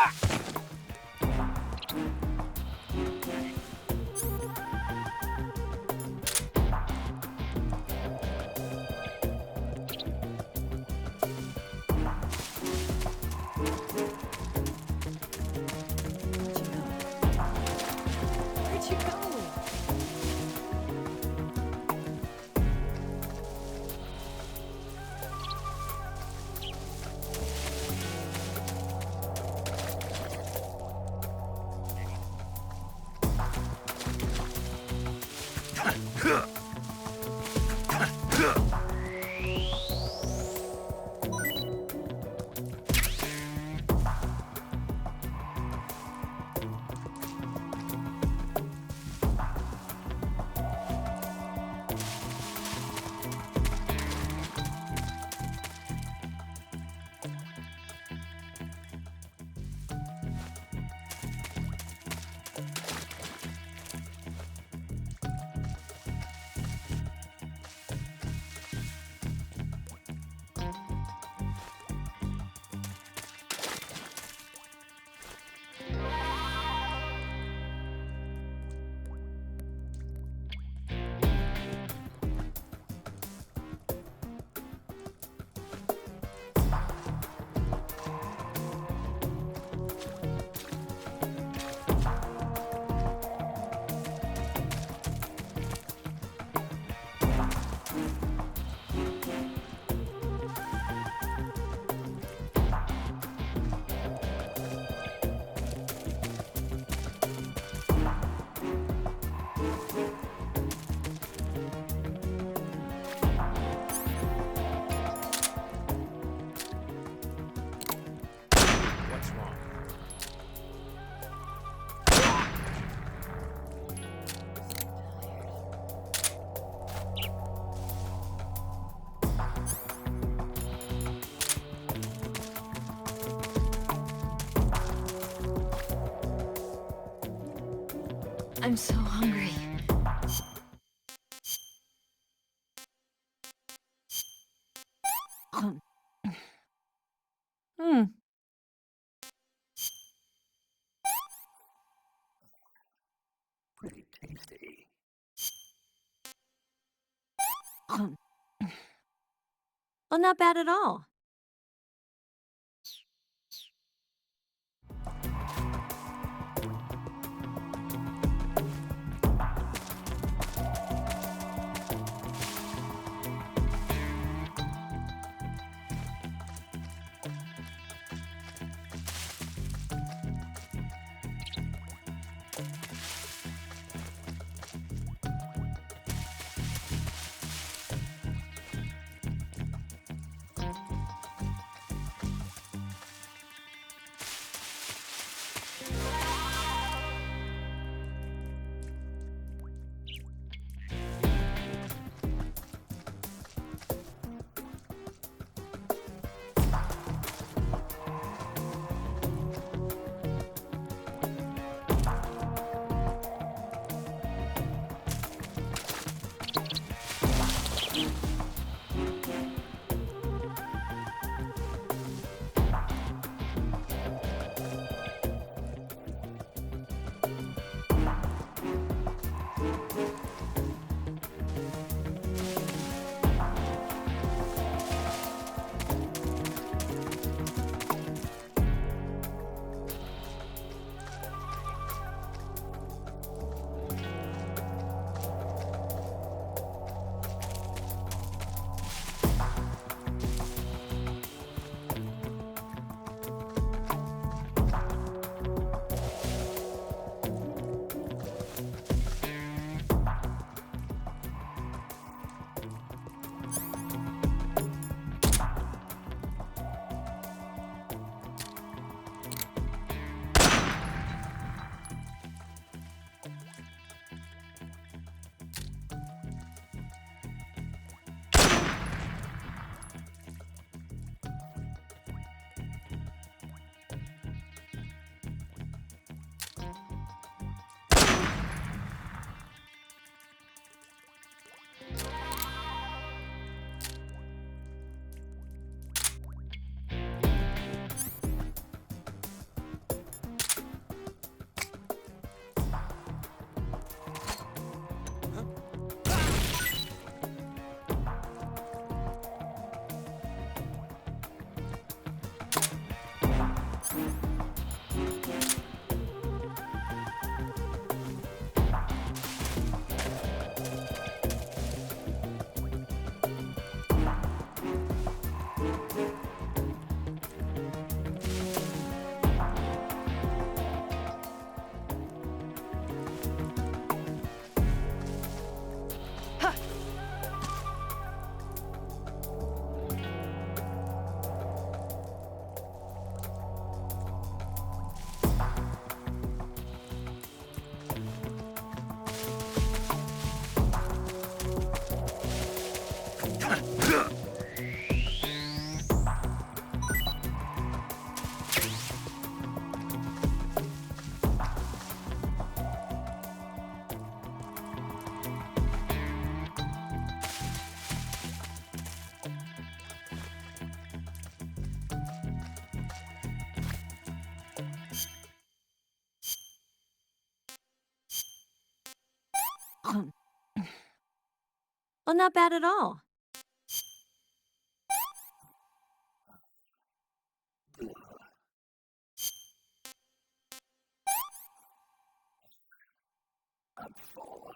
Where'd you go? What's wrong? I'm so hungry. Hmm. Pretty tasty. Well, not bad at all. Oh, not bad at all. I'm full.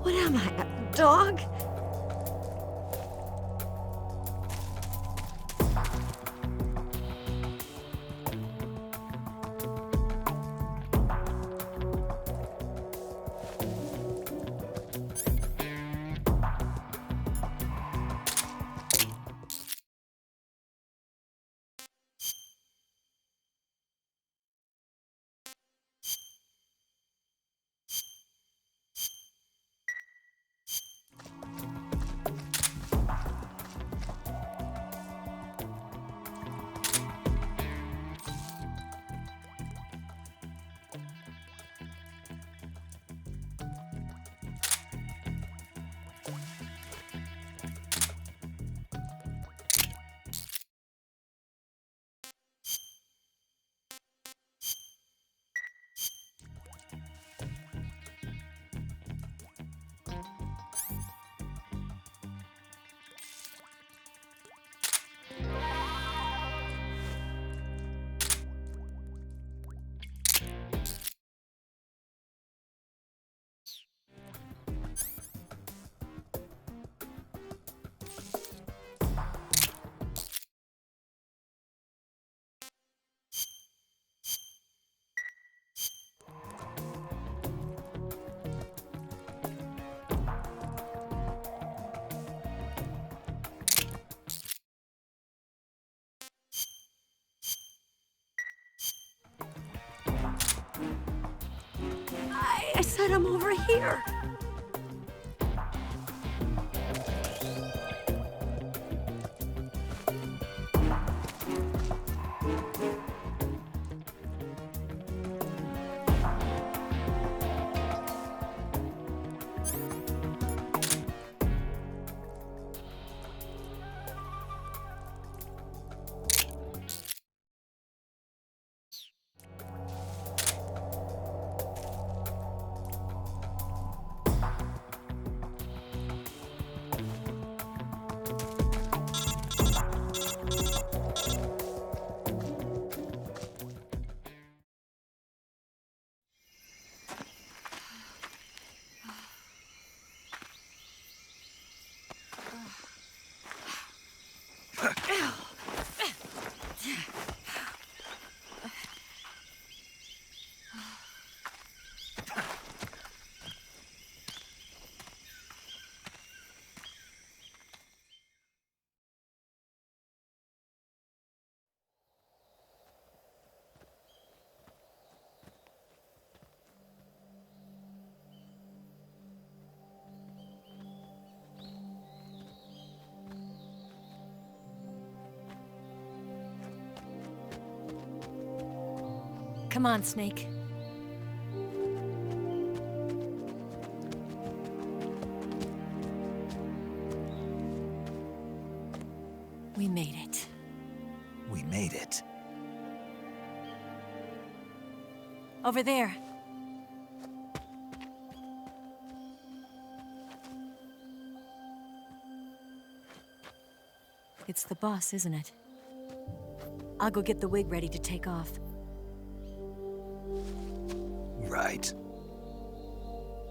What am I, a dog? I said I'm over here. Come on, Snake. We made it. We made it. Over there. It's the boss, isn't it? I'll go get the wig ready to take off. Right.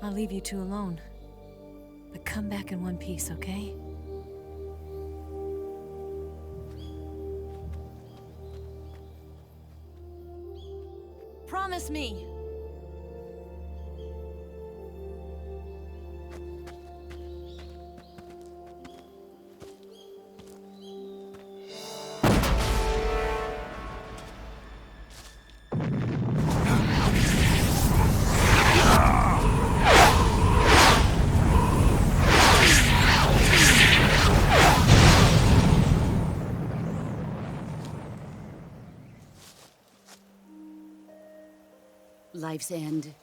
I'll leave you two alone. But come back in one piece, okay? Promise me! Life's end.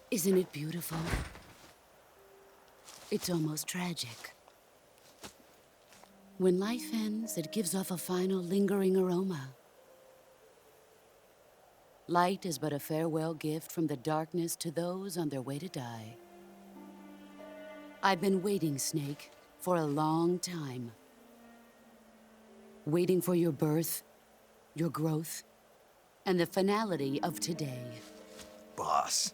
Isn't it beautiful? It's almost tragic. When life ends, it gives off a final lingering aroma. Light is but a farewell gift from the darkness to those on their way to die. I've been waiting, Snake, for a long time. Waiting for your birth, your growth, and the finality of today. Boss.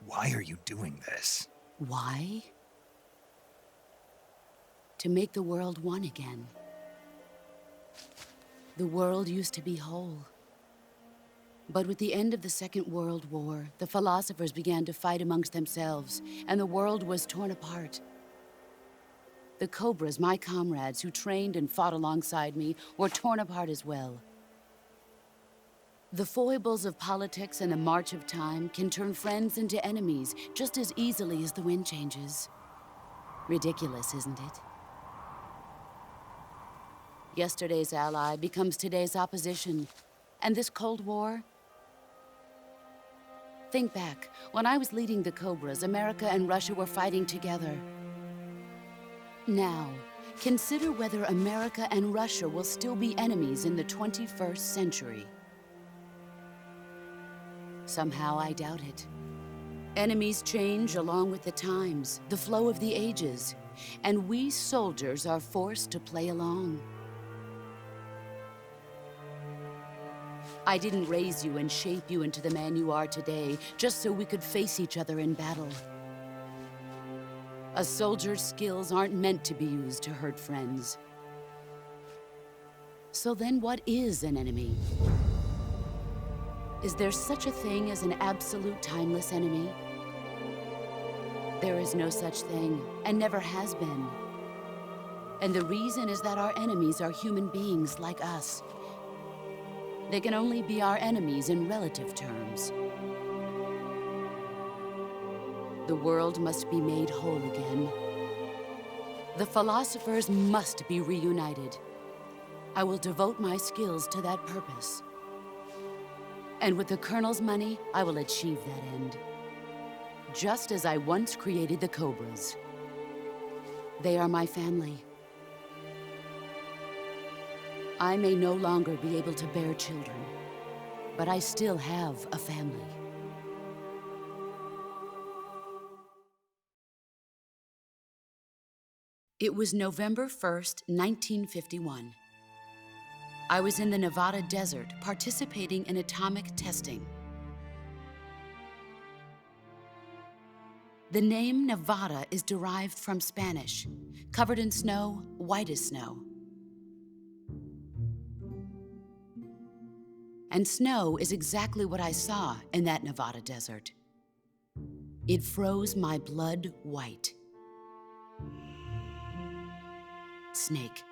Why are you doing this? Why? To make the world one again. The world used to be whole. But with the end of the Second World War, the philosophers began to fight amongst themselves, and the world was torn apart. The Cobras, my comrades who trained and fought alongside me, were torn apart as well. The foibles of politics and the march of time can turn friends into enemies just as easily as the wind changes. Ridiculous, isn't it? Yesterday's ally becomes today's opposition. And this Cold War? Think back. When I was leading the Cobras, America and Russia were fighting together. Now, consider whether America and Russia will still be enemies in the 21st century. Somehow I doubt it. Enemies change along with the times, the flow of the ages, and we soldiers are forced to play along. I didn't raise you and shape you into the man you are today just so we could face each other in battle. A soldier's skills aren't meant to be used to hurt friends. So then what is an enemy? Is there such a thing as an absolute timeless enemy? There is no such thing, and never has been. And the reason is that our enemies are human beings like us. They can only be our enemies in relative terms. The world must be made whole again. The philosophers must be reunited. I will devote my skills to that purpose. And with the Colonel's money, I will achieve that end. Just as I once created the Cobras. They are my family. I may no longer be able to bear children, but I still have a family. It was November 1st, 1951. I was in the Nevada desert participating in atomic testing. The name Nevada is derived from Spanish, covered in snow, white as snow. And snow is exactly what I saw in that Nevada desert. It froze my blood white. Snake,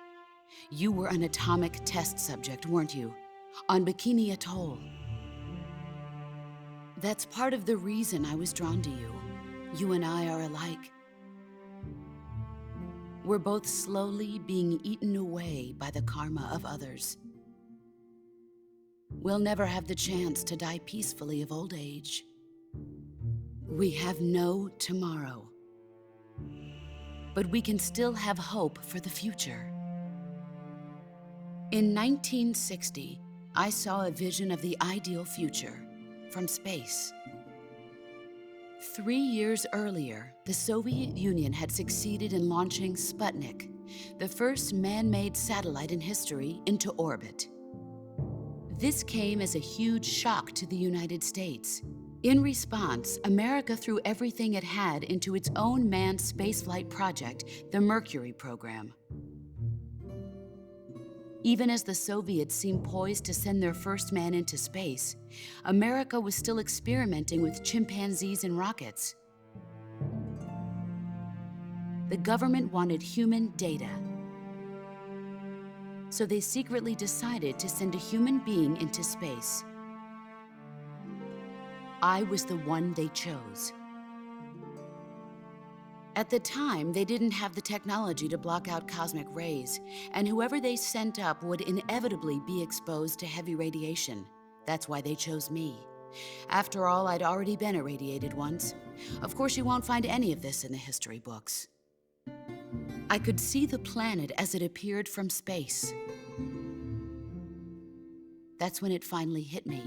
you were an atomic test subject, weren't you? On Bikini Atoll. That's part of the reason I was drawn to you. You and I are alike. We're both slowly being eaten away by the karma of others. we'll never have the chance to die peacefully of old age. We have no tomorrow. But we can still have hope for the future. In 1960, I saw a vision of the ideal future from space. 3 years earlier, the Soviet Union had succeeded in launching Sputnik, the first man-made satellite in history, into orbit. This came as a huge shock to the United States. In response, America threw everything it had into its own manned spaceflight project, the Mercury program. Even as the Soviets seemed poised to send their first man into space, America was still experimenting with chimpanzees and rockets. The government wanted human data, so they secretly decided to send a human being into space. I was the one they chose. At the time, they didn't have the technology to block out cosmic rays, and whoever they sent up would inevitably be exposed to heavy radiation. That's why they chose me. After all, I'd already been irradiated once. Of course, you won't find any of this in the history books. I could see the planet as it appeared from space. That's when it finally hit me.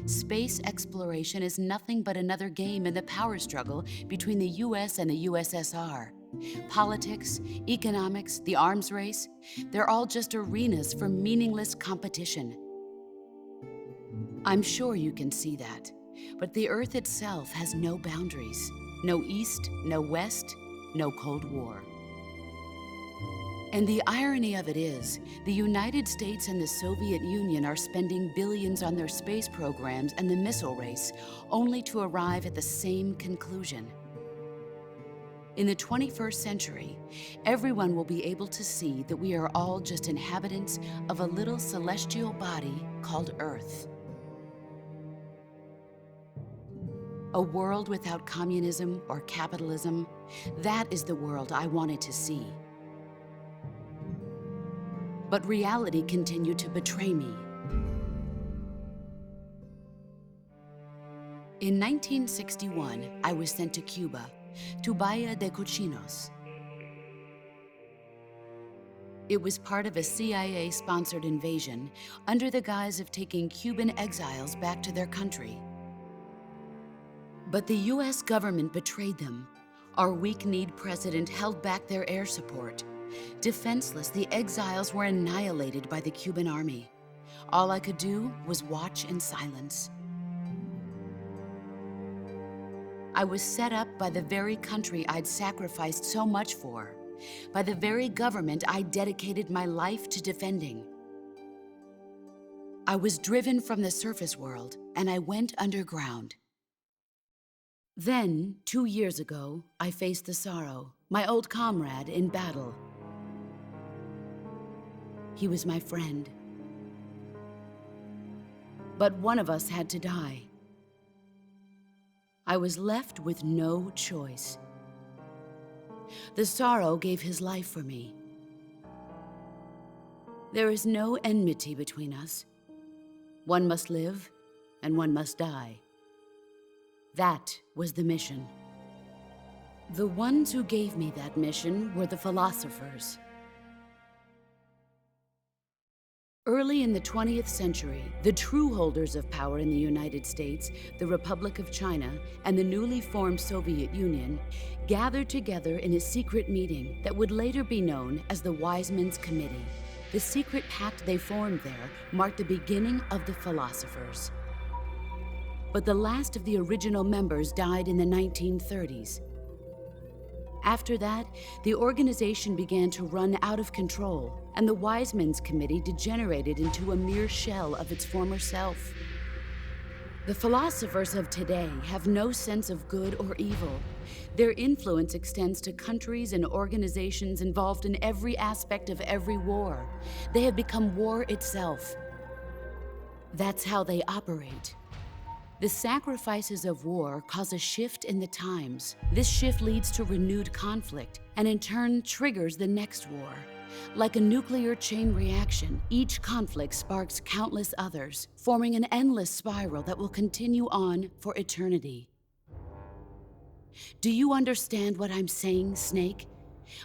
Space exploration is nothing but another game in the power struggle between the US and the USSR. Politics, economics, the arms race, they're all just arenas for meaningless competition. I'm sure you can see that, but the Earth itself has no boundaries. No East, no West, no Cold War. And the irony of it is, the United States and the Soviet Union are spending billions on their space programs and the missile race, only to arrive at the same conclusion. In the 21st century, everyone will be able to see that we are all just inhabitants of a little celestial body called Earth. A world without communism or capitalism, that is the world I wanted to see. But reality continued to betray me. In 1961, I was sent to Cuba, to Bahia de Cochinos. It was part of a CIA-sponsored invasion under the guise of taking Cuban exiles back to their country. But the US government betrayed them. Our weak-kneed president held back their air support. Defenseless, the exiles were annihilated by the Cuban army. All I could do was watch in silence. I was set up by the very country I'd sacrificed so much for, by the very government I dedicated my life to defending. I was driven from the surface world, and I went underground. Then, 2 years ago, I faced the Sorrow, my old comrade in battle. He was my friend. But one of us had to die. I was left with no choice. The Sorrow gave his life for me. There is no enmity between us. One must live, and one must die. That was the mission. The ones who gave me that mission were the philosophers. Early in the 20th century, the true holders of power in the United States, the Republic of China, and the newly formed Soviet Union gathered together in a secret meeting that would later be known as the Wiseman's Committee. The secret pact they formed there marked the beginning of the philosophers. But the last of the original members died in the 1930s. After that, the organization began to run out of control, and the Wiseman's Committee degenerated into a mere shell of its former self. The philosophers of today have no sense of good or evil. Their influence extends to countries and organizations involved in every aspect of every war. They have become war itself. That's how they operate. The sacrifices of war cause a shift in the times. This shift leads to renewed conflict, and in turn triggers the next war. Like a nuclear chain reaction, each conflict sparks countless others, forming an endless spiral that will continue on for eternity. Do you understand what I'm saying, Snake?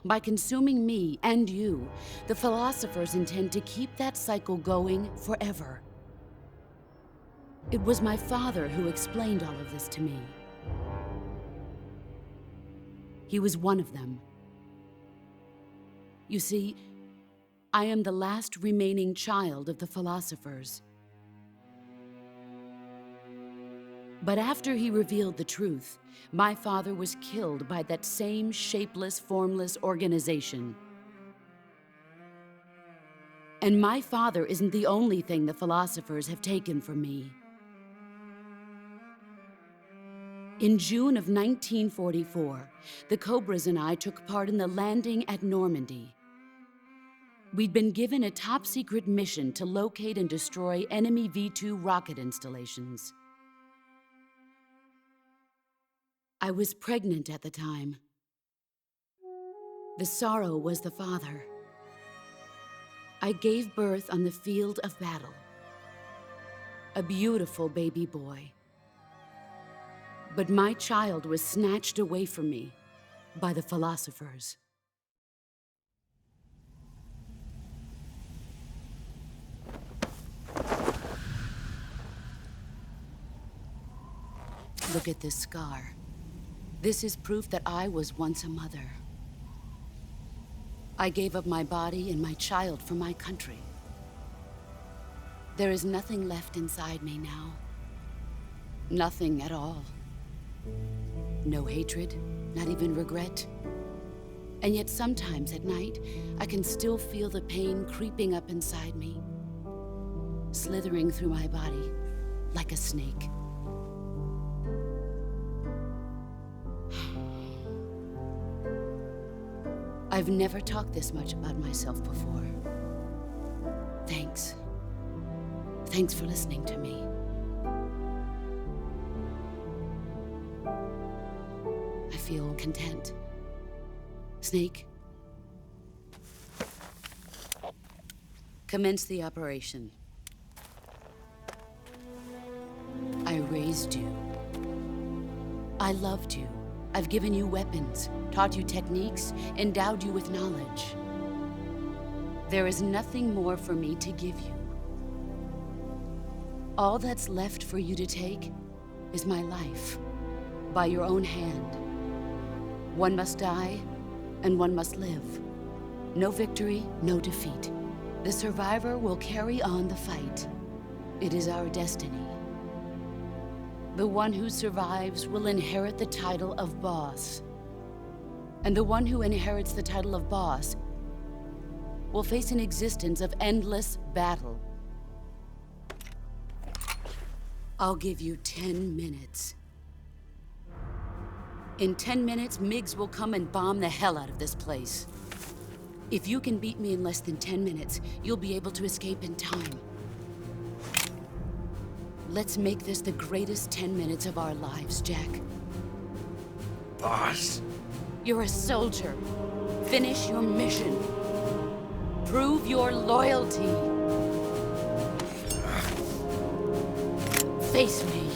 By consuming me and you, the philosophers intend to keep that cycle going forever. It was my father who explained all of this to me. He was one of them. You see, I am the last remaining child of the philosophers. But after he revealed the truth, my father was killed by that same shapeless, formless organization. And my father isn't the only thing the philosophers have taken from me. In June of 1944, the Cobras and I took part in the landing at Normandy. We'd been given a top-secret mission to locate and destroy enemy V-2 rocket installations. I was pregnant at the time. The sorrow was the father. I gave birth on the field of battle. A beautiful baby boy. But my child was snatched away from me by the philosophers. Look at this scar. This is proof that I was once a mother. I gave up my body and my child for my country. There is nothing left inside me now. Nothing at all. No hatred, not even regret. And yet sometimes at night, I can still feel the pain creeping up inside me, slithering through my body like a snake. I've never talked this much about myself before. Thanks. Thanks for listening to me. I feel content. Snake, commence the operation. I raised you. I loved you. I've given you weapons, taught you techniques, endowed you with knowledge. There is nothing more for me to give you. All that's left for you to take is my life, by your own hand. One must die, and one must live. No victory, no defeat. The survivor will carry on the fight. It is our destiny. The one who survives will inherit the title of boss. And the one who inherits the title of boss will face an existence of endless battle. I'll give you 10 minutes. In 10 minutes, MiGs will come and bomb the hell out of this place. If you can beat me in less than 10 minutes, you'll be able to escape in time. Let's make this the greatest 10 minutes of our lives, Jack. Boss. You're a soldier. Finish your mission. Prove your loyalty. Face me.